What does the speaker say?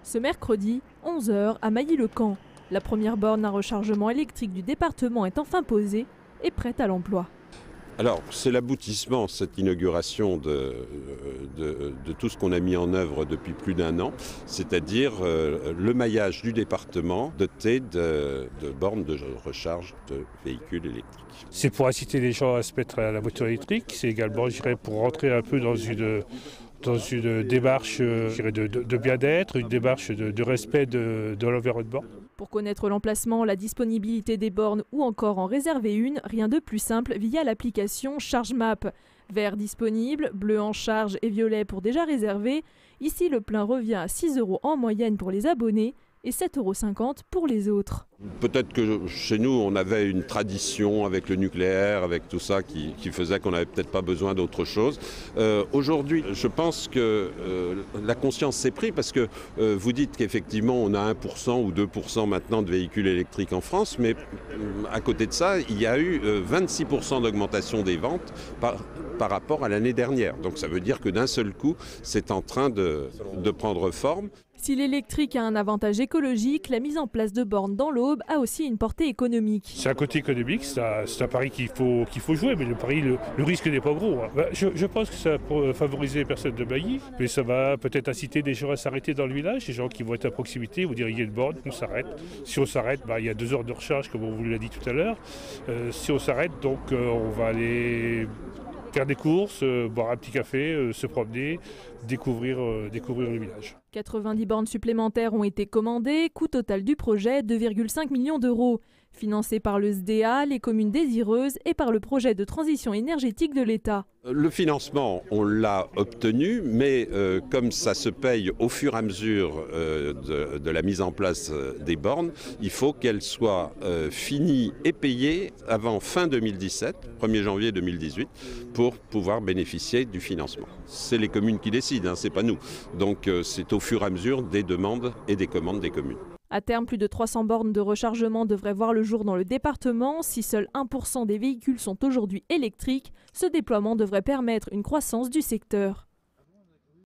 Ce mercredi, 11 h, à Mailly-le-Camp, la première borne à rechargement électrique du département est enfin posée et prête à l'emploi. Alors, c'est l'aboutissement, cette inauguration de tout ce qu'on a mis en œuvre depuis plus d'1 an, c'est-à-dire le maillage du département doté de bornes de recharge de véhicules électriques. C'est pour inciter les gens à se mettre à la voiture électrique, c'est également, je dirais, pour rentrer un peu dans une démarche de bien-être, une démarche de respect de l'environnement. Pour connaître l'emplacement, la disponibilité des bornes ou encore en réserver une, rien de plus simple via l'application ChargeMap. Vert disponible, bleu en charge et violet pour déjà réservé. Ici, le plein revient à 6 € en moyenne pour les abonnés et 7,50 € pour les autres. Peut-être que chez nous, on avait une tradition avec le nucléaire, avec tout ça, qui faisait qu'on n'avait peut-être pas besoin d'autre chose. Aujourd'hui, je pense que la conscience s'est prise parce que vous dites qu'effectivement, on a 1% ou 2% maintenant de véhicules électriques en France, mais à côté de ça, il y a eu 26% d'augmentation des ventes par rapport à l'année dernière. Donc ça veut dire que d'un seul coup, c'est en train de prendre forme. Si l'électrique a un avantage écologique, la mise en place de bornes dans l'Aube a aussi une portée économique. C'est un côté économique, c'est un pari qu'il faut jouer, mais le risque n'est pas gros. Je pense que ça va pour favoriser les personnes de Mailly, mais ça va peut-être inciter des gens à s'arrêter dans le village, des gens qui vont être à proximité, vous dire il y a une borne, on s'arrête. Si on s'arrête, il y a 2 heures de recharge, comme on vous l'a dit tout à l'heure. Si on s'arrête, donc on va aller faire des courses, boire un petit café, se promener, découvrir le village. 90 bornes supplémentaires ont été commandées, coût total du projet 2,5 millions d'euros. Financé par le SDA, les communes désireuses et par le projet de transition énergétique de l'État. Le financement, on l'a obtenu, mais comme ça se paye au fur et à mesure de la mise en place des bornes, il faut qu'elles soient finies et payées avant fin 2017, 1er janvier 2018, pour pouvoir bénéficier du financement. C'est les communes qui décident, c'est pas nous. Donc c'est au fur et à mesure des demandes et des commandes des communes. À terme, plus de 300 bornes de rechargement devraient voir le jour dans le département. Si seuls 1% des véhicules sont aujourd'hui électriques, ce déploiement devrait permettre une croissance du secteur.